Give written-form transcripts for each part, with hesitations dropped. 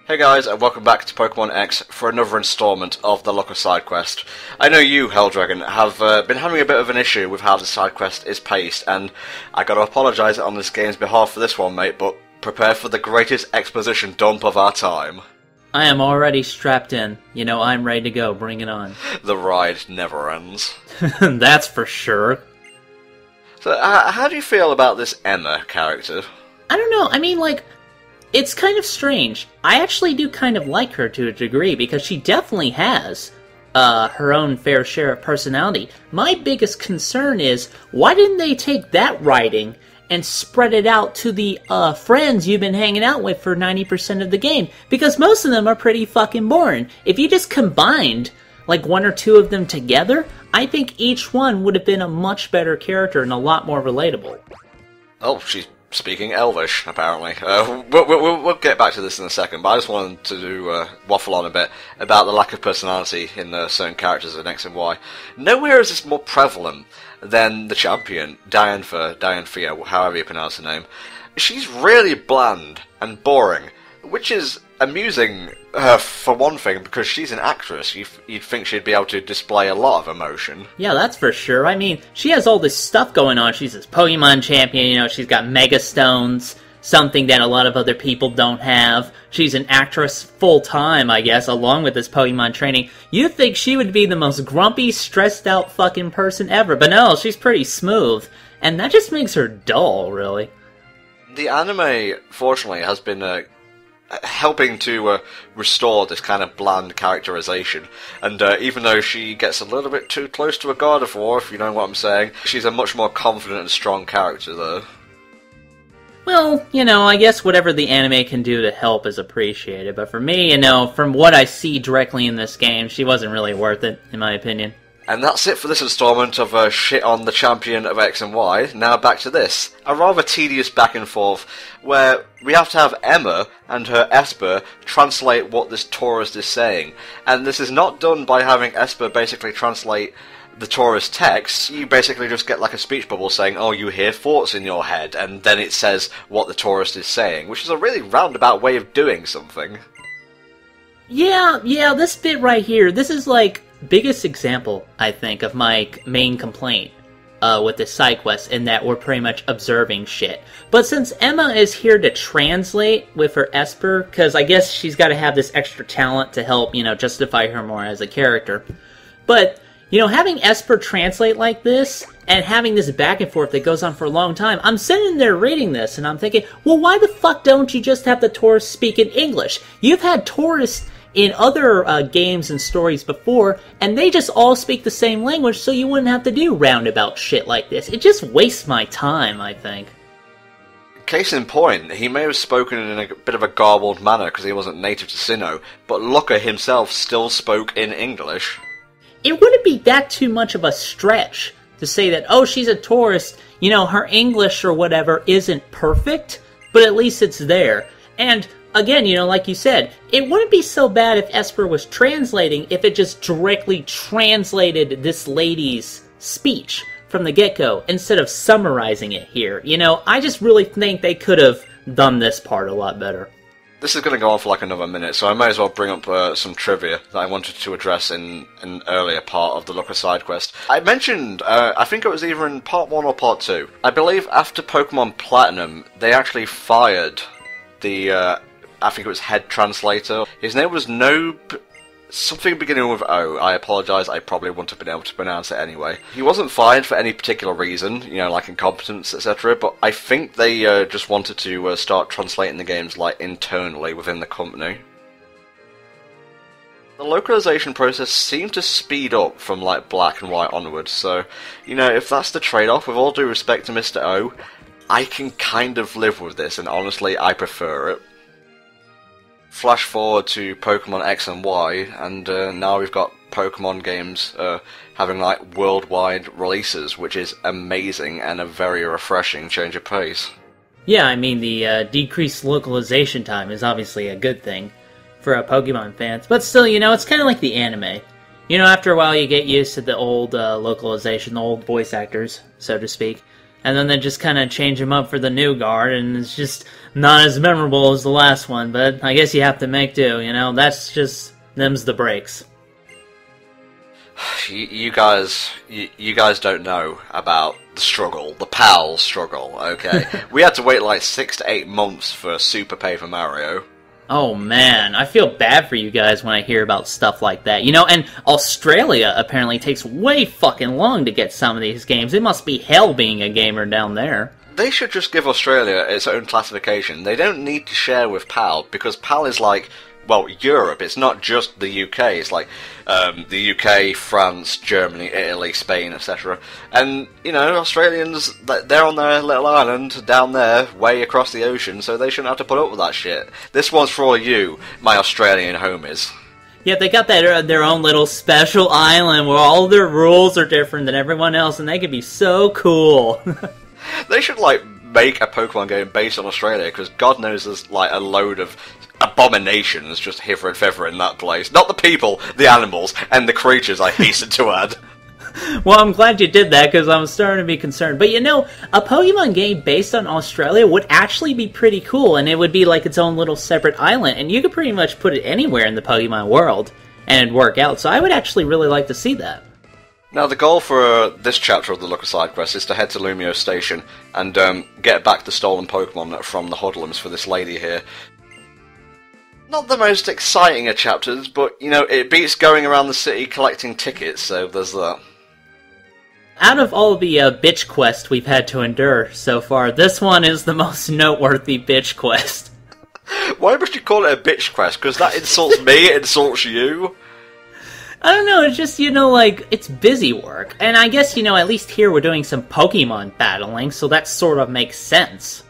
Hey guys, and welcome back to Pokemon X for another installment of the Local Sidequest. I know you, Helldragon, have been having a bit of an issue with how the sidequest is paced, and I gotta apologise on this game's behalf for this one, mate, but prepare for the greatest exposition dump of our time. I am already strapped in. You know, I'm ready to go. Bring it on. The ride never ends. That's for sure. So, how do you feel about this Emma character? I don't know. I mean, like, it's kind of strange. I actually do kind of like her to a degree, because she definitely has her own fair share of personality. My biggest concern is, why didn't they take that writing and spread it out to the friends you've been hanging out with for 90% of the game? Because most of them are pretty fucking boring. If you just combined, like, one or two of them together, I think each one would have been a much better character and a lot more relatable. Oh, she's speaking Elvish, apparently. We'll get back to this in a second, but I just wanted to waffle on a bit about the lack of personality in certain characters in X and Y. Nowhere is this more prevalent than the champion, Dianthea, however you pronounce her name. She's really bland and boring, which is amusing for one thing, because she's an actress. You'd think she'd be able to display a lot of emotion. Yeah, that's for sure. I mean, she has all this stuff going on. She's this Pokemon champion, you know, she's got Mega Stones, something that a lot of other people don't have. She's an actress full-time, I guess, along with this Pokemon training. You'd think she would be the most grumpy, stressed-out fucking person ever, but no, she's pretty smooth. And that just makes her dull, really. The anime, fortunately, has been helping to restore this kind of bland characterization, and even though she gets a little bit too close to a God of War, if you know what I'm saying, she's a much more confident and strong character, though. Well, you know, I guess whatever the anime can do to help is appreciated, but for me, you know, from what I see directly in this game, she wasn't really worth it, in my opinion. And that's it for this installment of shit on the champion of X and Y. Now back to this. A rather tedious back and forth, where we have to have Emma and her Esper translate what this tourist is saying. And this is not done by having Esper basically translate the tourist text. You basically just get like a speech bubble saying, oh, you hear thoughts in your head, and then it says what the tourist is saying, which is a really roundabout way of doing something. Yeah, this bit right here, this is like biggest example, I think, of my main complaint with this side quest, in that we're pretty much observing shit. But since Emma is here to translate with her Esper, because I guess she's got to have this extra talent to help, you know, justify her more as a character. But, you know, having Esper translate like this, and having this back and forth that goes on for a long time, I'm sitting there reading this, and I'm thinking, well, why the fuck don't you just have the tourists speak in English? You've had tourists in other games and stories before, and they just all speak the same language, so you wouldn't have to do roundabout shit like this. It just wastes my time, I think. Case in point, he may have spoken in a bit of a garbled manner because he wasn't native to Sinnoh, but Locke himself still spoke in English. It wouldn't be that too much of a stretch to say that, oh, she's a tourist, you know, her English or whatever isn't perfect, but at least it's there. And again, you know, like you said, it wouldn't be so bad if Esper was translating if it just directly translated this lady's speech from the get-go instead of summarizing it here. You know, I just really think they could have done this part a lot better. This is going to go on for like another minute, so I may as well bring up some trivia that I wanted to address in an earlier part of the Looker side quest. I mentioned, I think it was either in part 1 or part 2, I believe after Pokemon Platinum, they actually fired the I think it was head translator. His name was something beginning with O. I apologise, I probably wouldn't have been able to pronounce it anyway. He wasn't fired for any particular reason, you know, like incompetence, etc., but I think they just wanted to start translating the games, like, internally within the company. The localization process seemed to speed up from, like, Black and White onwards, so, you know, if that's the trade-off, with all due respect to Mr. O, I can kind of live with this, and honestly, I prefer it. Flash forward to Pokemon X and Y, and now we've got Pokemon games having like worldwide releases, which is amazing and a very refreshing change of pace. Yeah, I mean, the decreased localization time is obviously a good thing for Pokemon fans, but still, you know, it's kind of like the anime. You know, after a while you get used to the old localization, the old voice actors, so to speak. and then they just kind of change them up for the new guard, and it's just not as memorable as the last one, but I guess you have to make do, you know? That's just, them's the breaks. You guys don't know about the struggle, the PAL struggle, okay? We had to wait like 6 to 8 months for Super Paper Mario. Oh man, I feel bad for you guys when I hear about stuff like that. You know, and Australia apparently takes way fucking long to get some of these games. It must be hell being a gamer down there. They should just give Australia its own classification. They don't need to share with PAL, because PAL is like, well, Europe. It's not just the UK. It's like the UK, France, Germany, Italy, Spain, etc. And, you know, Australians, they're on their little island down there, way across the ocean, so they shouldn't have to put up with that shit. This one's for all you, my Australian homies. Yeah, they got their own little special island where all their rules are different than everyone else, and they can be so cool. They should, like, make a Pokemon game based on Australia, because God knows there's, like, a load of abominations just hither and thither in that place. Not the people, the animals, and the creatures, I hasten to add. Well, I'm glad you did that, because I'm starting to be concerned. But you know, a Pokemon game based on Australia would actually be pretty cool, and it would be like its own little separate island, and you could pretty much put it anywhere in the Pokemon world, and it'd work out. So I would actually really like to see that. Now, the goal for this chapter of the Look Aside quest is to head to Lumio Station and get back the stolen Pokemon from the hoodlums for this lady here. Not the most exciting of chapters, but, you know, it beats going around the city collecting tickets, so there's that. Out of all the bitch quests we've had to endure so far, this one is the most noteworthy bitch quest. Why must you call it a bitch quest? Because that insults me, it insults you. I don't know, it's just, you know, like, it's busy work. And I guess, you know, at least here we're doing some Pokemon battling, so that sort of makes sense.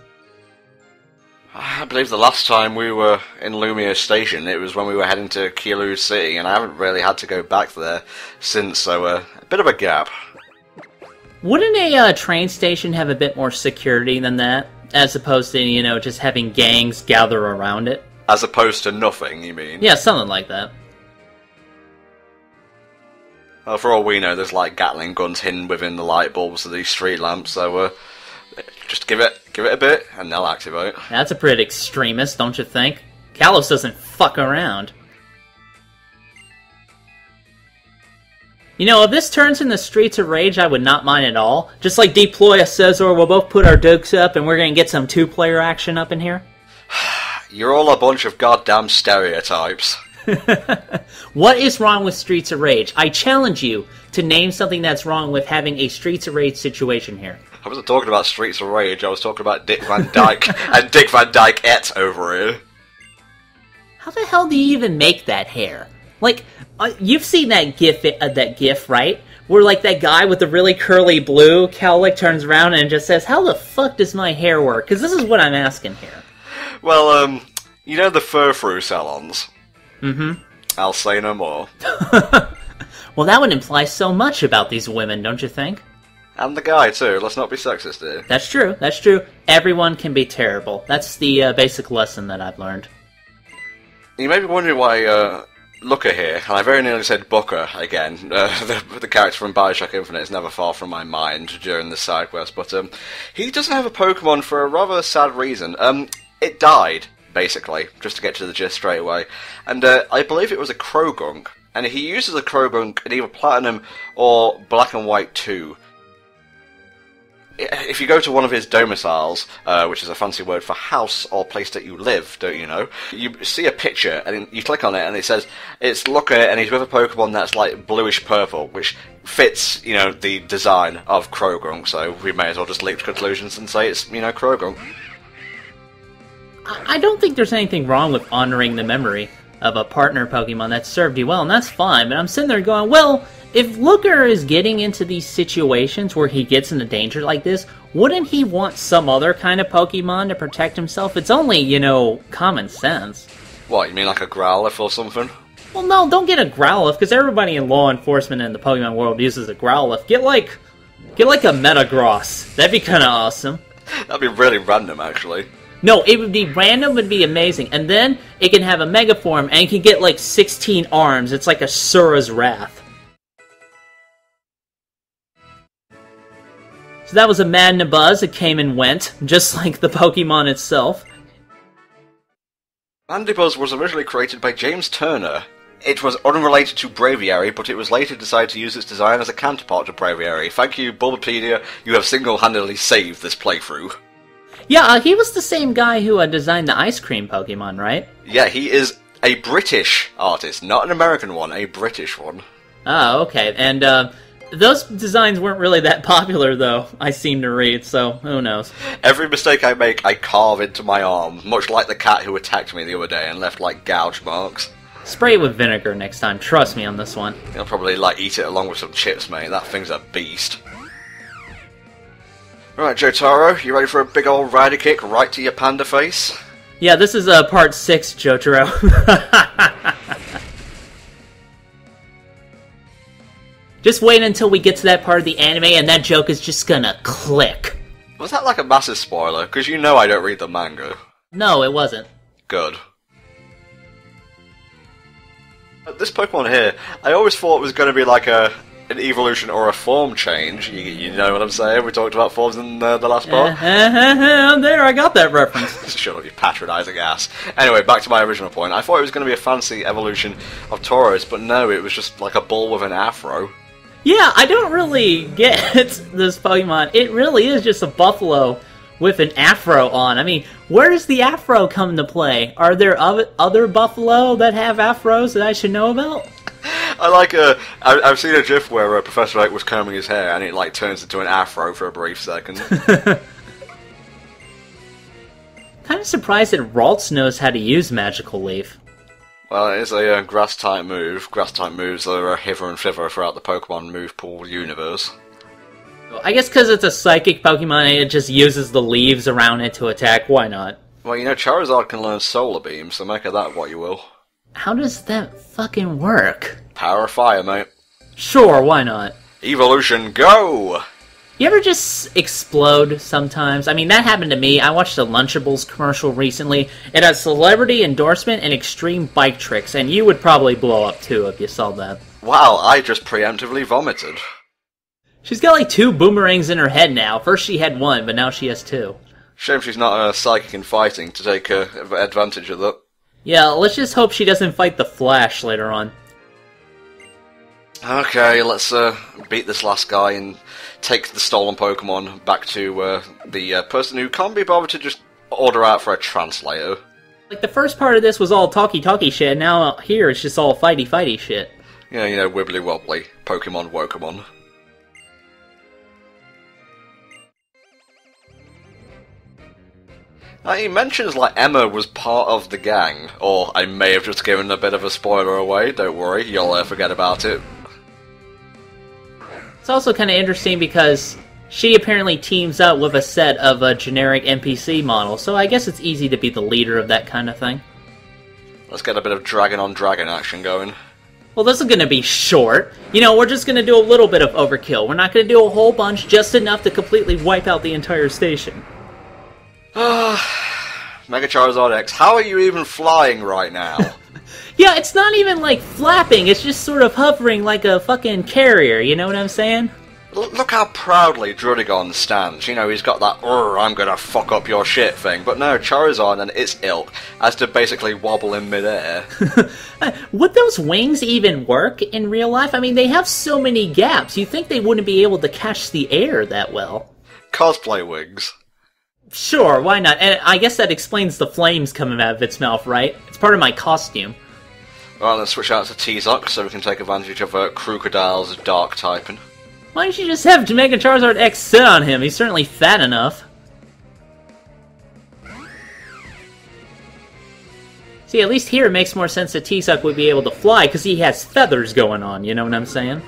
I believe the last time we were in Lumio Station, it was when we were heading to Kalos City, and I haven't really had to go back there since, so a bit of a gap. Wouldn't a train station have a bit more security than that? As opposed to, you know, just having gangs gather around it? As opposed to nothing, you mean? Yeah, something like that. Well, for all we know, there's like Gatling guns hidden within the light bulbs of these street lamps, so just give it a bit, and they'll activate. That's a bit extremist, don't you think? Kalos doesn't fuck around. You know, if this turns into Streets of Rage, I would not mind at all. Just like deploy a Scizor, we'll both put our dukes up, and we're gonna get some two-player action up in here. You're all a bunch of goddamn stereotypes. What is wrong with Streets of Rage? I challenge you to name something that's wrong with having a Streets of Rage situation here. I wasn't talking about Streets of Rage, I was talking about Dick Van Dyke and Dick Van Dyke-ette over here. How the hell do you even make that hair? Like, you've seen that GIF, right? Where, like, that guy with the really curly blue cowlick turns around and just says, how the fuck does my hair work? Because this is what I'm asking here. Well, you know the fur-through salons? Mm-hmm. I'll say no more. Well, that would imply so much about these women, don't you think? And the guy, too. Let's not be sexist here. That's true, that's true. Everyone can be terrible. That's the basic lesson that I've learned. You may be wondering why, Looker here, and I very nearly said Booker again. The character from Bioshock Infinite is never far from my mind during this side quest, but he doesn't have a Pokemon for a rather sad reason. It died, basically, just to get to the gist straight away. And I believe it was a Krogunk, and he uses a Krogunk in either Platinum or Black and White 2. If you go to one of his domiciles, which is a fancy word for house or place that you live, don't you know, you see a picture, and you click on it, and it says, it's Looker, and he's with a Pokemon that's like bluish-purple, which fits, you know, the design of Krogunk, so we may as well just leap to conclusions and say it's, you know, Krogunk. I don't think there's anything wrong with honoring the memory of a partner Pokemon that served you well, and that's fine, but I'm sitting there going, well, if Looker is getting into these situations where he gets into danger like this, wouldn't he want some other kind of Pokemon to protect himself? It's only, you know, common sense. What, you mean like a Growlithe or something? Well, no, don't get a Growlithe, because everybody in law enforcement in the Pokemon world uses a Growlithe. Get like a Metagross. That'd be kind of awesome. That'd be really random, actually. No, it would be random, would be amazing. And then it can have a Mega Form, and it can get like 16 arms. It's like a Sura's Wrath. So that was a Madnabuzz. It came and went, just like the Pokemon itself. Mandibuzz was originally created by James Turner. It was unrelated to Braviary, but it was later decided to use its design as a counterpart to Braviary. Thank you, Bulbapedia. You have single-handedly saved this playthrough. Yeah, he was the same guy who designed the ice cream Pokemon, right? Yeah, he is a British artist, not an American one, a British one. Oh, okay. And those designs weren't really that popular, though, I seem to read, so who knows. Every mistake I make, I carve into my arm, much like the cat who attacked me the other day and left, like, gouge marks. Spray it with vinegar next time, trust me on this one. I'll probably, like, eat it along with some chips, mate. That thing's a beast. Right, Jotaro, you ready for a big old rider kick right to your panda face? Yeah, this is part 6, Jotaro. Just wait until we get to that part of the anime and that joke is just gonna click. Was that like a massive spoiler? Because you know I don't read the manga. No, it wasn't. Good. This Pokemon here, I always thought was going to be like an evolution or a form change. You know what I'm saying? We talked about forms in the last part. I'm there, I got that reference. Shut up, you patronising ass. Anyway, back to my original point. I thought it was going to be a fancy evolution of Tauros, but no, it was just like a bull with an afro. Yeah, I don't really get this Pokemon. It really is just a buffalo with an afro on. I mean, where does the afro come into play? Are there other buffalo that have afros that I should know about? I like I've seen a gif where Professor Oak was combing his hair and it like turns into an afro for a brief second. Kind of surprised that Ralts knows how to use Magical Leaf. Well, it is a grass-type move. Grass-type moves are hither and thither throughout the Pokemon move pool universe. I guess because it's a psychic Pokemon and it just uses the leaves around it to attack, why not? Well, you know, Charizard can learn Solar Beam, so make of that what you will. How does that fucking work? Power of Fire, mate. Sure, why not? Evolution, go! You ever just explode sometimes? I mean, that happened to me. I watched a Lunchables commercial recently. It had celebrity endorsement and extreme bike tricks, and you would probably blow up too if you saw that. Wow, I just preemptively vomited. She's got like 2 boomerangs in her head now. First she had 1, but now she has 2. Shame she's not psychic in fighting to take advantage of that. Yeah, let's just hope she doesn't fight the Flash later on. Okay, let's beat this last guy and take the stolen Pokemon back to the person who can't be bothered to just order out for a translator. Like, the first part of this was all talky shit, and now here it's just all fighty shit. Yeah, you know, wibbly wobbly. Pokemon Wokomon. He mentions, like, Emma was part of the gang, or I may have just given a bit of a spoiler away, don't worry, you'll forget about it. It's also kind of interesting because she apparently teams up with a set of generic NPC models, so I guess it's easy to be the leader of that kind of thing. Let's get a bit of dragon-on-dragon action going. Well, this is going to be short. You know, we're just going to do a little bit of overkill. We're not going to do a whole bunch, just enough to completely wipe out the entire station. Mega Charizard X, how are you even flying right now? Yeah, it's not even like flapping, it's just sort of hovering like a fucking carrier, you know what I'm saying? Look how proudly Druddigon stands. You know, he's got that, I'm gonna fuck up your shit thing. But no, Charizard and its ilk has to basically wobble in midair. Would those wings even work in real life? I mean, they have so many gaps. You'd think they wouldn't be able to catch the air that well. Cosplay wings. Sure, why not? And I guess that explains the flames coming out of its mouth, right? It's part of my costume. Well, let's switch out to T-Zuck so we can take advantage of Crocodile's dark typing. Why don't you just have Mega Charizard X sit on him? He's certainly fat enough. See, at least here it makes more sense that T-Zuck would be able to fly, because he has feathers going on, you know what I'm saying?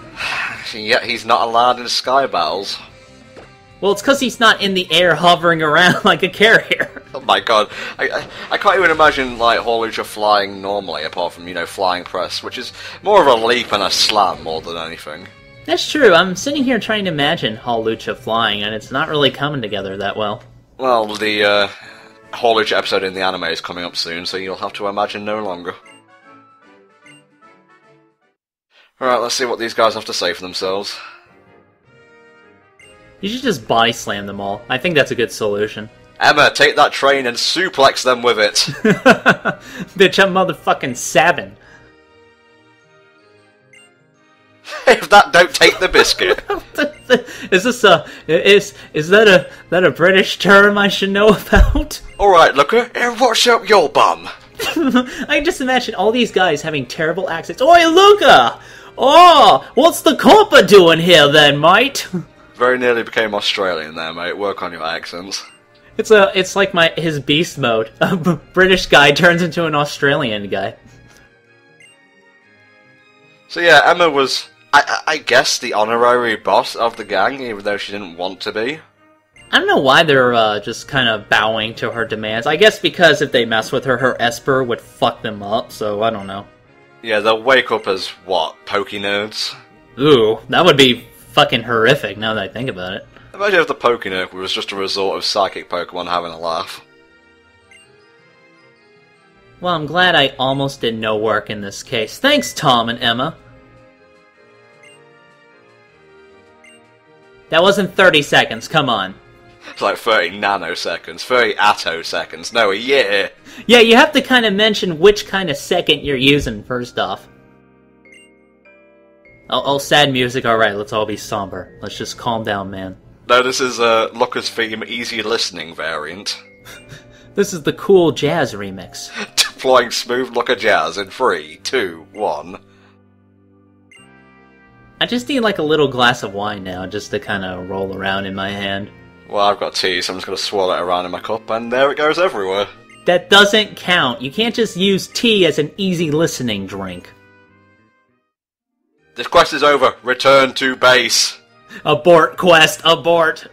Yet he's not allowed in sky battles. Well, it's because he's not in the air hovering around like a carrier. Oh my god, I can't even imagine, like, Hawlucha flying normally, apart from, you know, flying press, which is more of a leap and a slam more than anything. That's true, I'm sitting here trying to imagine Hawlucha flying, and it's not really coming together that well. Well, the Hawlucha episode in the anime is coming up soon, so you'll have to imagine no longer. Alright, let's see what these guys have to say for themselves. You should just body slam them all. I think that's a good solution. Emma, take that train and suplex them with it. Bitch, I'm motherfucking Sabin. If that don't take the biscuit. Is this is that a British term I should know about? Alright, looker, and what's up your bum? I can just imagine all these guys having terrible accents. Oi, Luca! Oh, what's the copper doing here then, mate? Very nearly became Australian there, mate. Work on your accents. It's like his beast mode. A British guy turns into an Australian guy. So yeah, Emma was, I guess, the honorary boss of the gang, even though she didn't want to be. I don't know why they're just kind of bowing to her demands. I guess because if they mess with her, her Esper would fuck them up, so I don't know. Yeah, they'll wake up as, what, Poké nerds? Ooh, that would be fucking horrific now that I think about it. Imagine if the Poké nerd was just a resort of psychic Pokemon having a laugh. Well, I'm glad I almost did no work in this case. Thanks, Tom and Emma. That wasn't 30 seconds, come on. It's like 30 nanoseconds, 30 attoseconds, no, a year. Yeah, you have to kind of mention which kind of second you're using first off. Oh, sad music, alright, let's all be somber. Let's just calm down, man. No, this is Looker's theme easy listening variant. This is the cool jazz remix. Deploying smooth Looker jazz in 3, 2, 1. I just need like a little glass of wine now, just to kind of roll around in my hand. Well, I've got tea, so I'm just going to swirl it around in my cup, and there it goes everywhere. That doesn't count. You can't just use tea as an easy listening drink. This quest is over. Return to base. Abort quest, abort.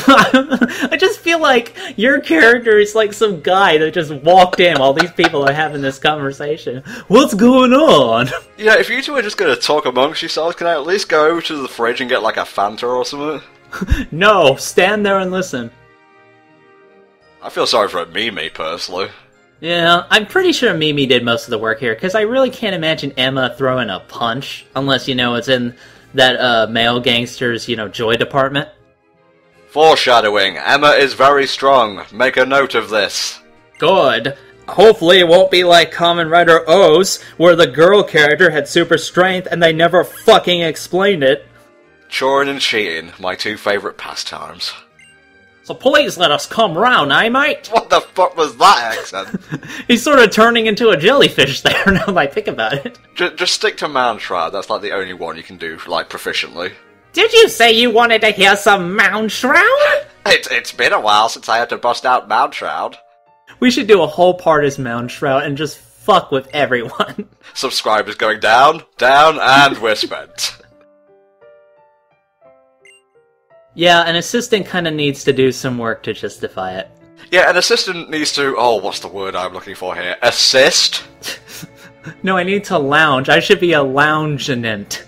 I just feel like your character is like some guy that just walked in while these people are having this conversation. What's going on? Yeah, if you two are just going to talk amongst yourselves, can I at least go over to the fridge and get like a Fanta or something? No, stand there and listen. I feel sorry for Mimi, personally. Yeah, I'm pretty sure Mimi did most of the work here, because I really can't imagine Emma throwing a punch, unless, you know, it's in that male gangster's, you know, joy department. Foreshadowing. Emma is very strong. Make a note of this. Good. Hopefully it won't be like Kamen Rider O's, where the girl character had super strength and they never fucking explained it. Choring and cheating, my two favourite pastimes. So please let us come round, eh, mate? What the fuck was that accent? He's sort of turning into a jellyfish there, now that I think about it. Just stick to Mound Shroud, that's like the only one you can do, like, proficiently. Did you say you wanted to hear some Mound Shroud? It's been a while since I had to bust out Mound Shroud. We should do a whole part as Mound Shroud and just fuck with everyone. Subscribers going down, down, and we're spent. Yeah, an assistant kind of needs to do some work to justify it. Yeah, an assistant needs to... Oh, what's the word I'm looking for here? Assist? No, I need to lounge. I should be a loungeant.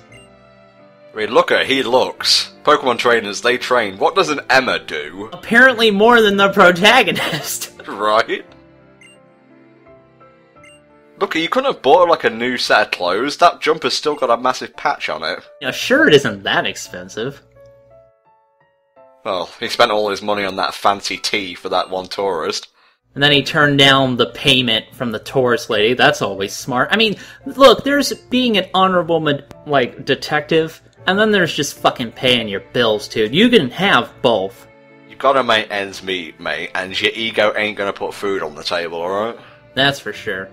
I mean, look at he looks. Pokemon trainers, they train. What does an Emma do? Apparently more than the protagonist. Right? Look, you couldn't have bought her, like, a new set of clothes. That jumper's still got a massive patch on it. Yeah, sure it isn't that expensive. Well, he spent all his money on that fancy tea for that one tourist. And then he turned down the payment from the tourist lady. That's always smart. I mean, look, there's being an honorable, like, detective, and then there's just fucking paying your bills, dude. You can have both. You gotta make ends meet, mate, and your ego ain't gonna put food on the table, alright? That's for sure.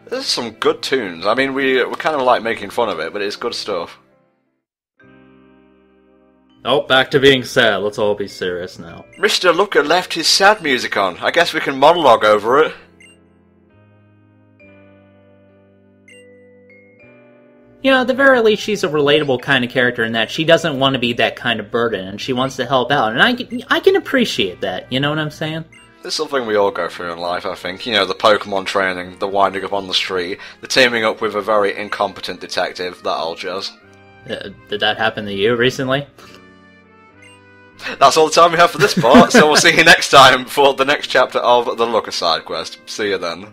There's some good tunes. I mean, we're kind of like making fun of it, but it's good stuff. Oh, back to being sad. Let's all be serious now. Mr. Looker left his sad music on. I guess we can monologue over it. You know, at the very least, she's a relatable kind of character in that she doesn't want to be that kind of burden, and she wants to help out, and I can appreciate that, you know what I'm saying? It's something we all go through in life, I think. You know, the Pokemon training, the winding up on the street, the teaming up with a very incompetent detective, that old jazz. Did that happen to you recently? That's all the time we have for this part, so we'll see you next time for the next chapter of the Looker Side Quest. See you then.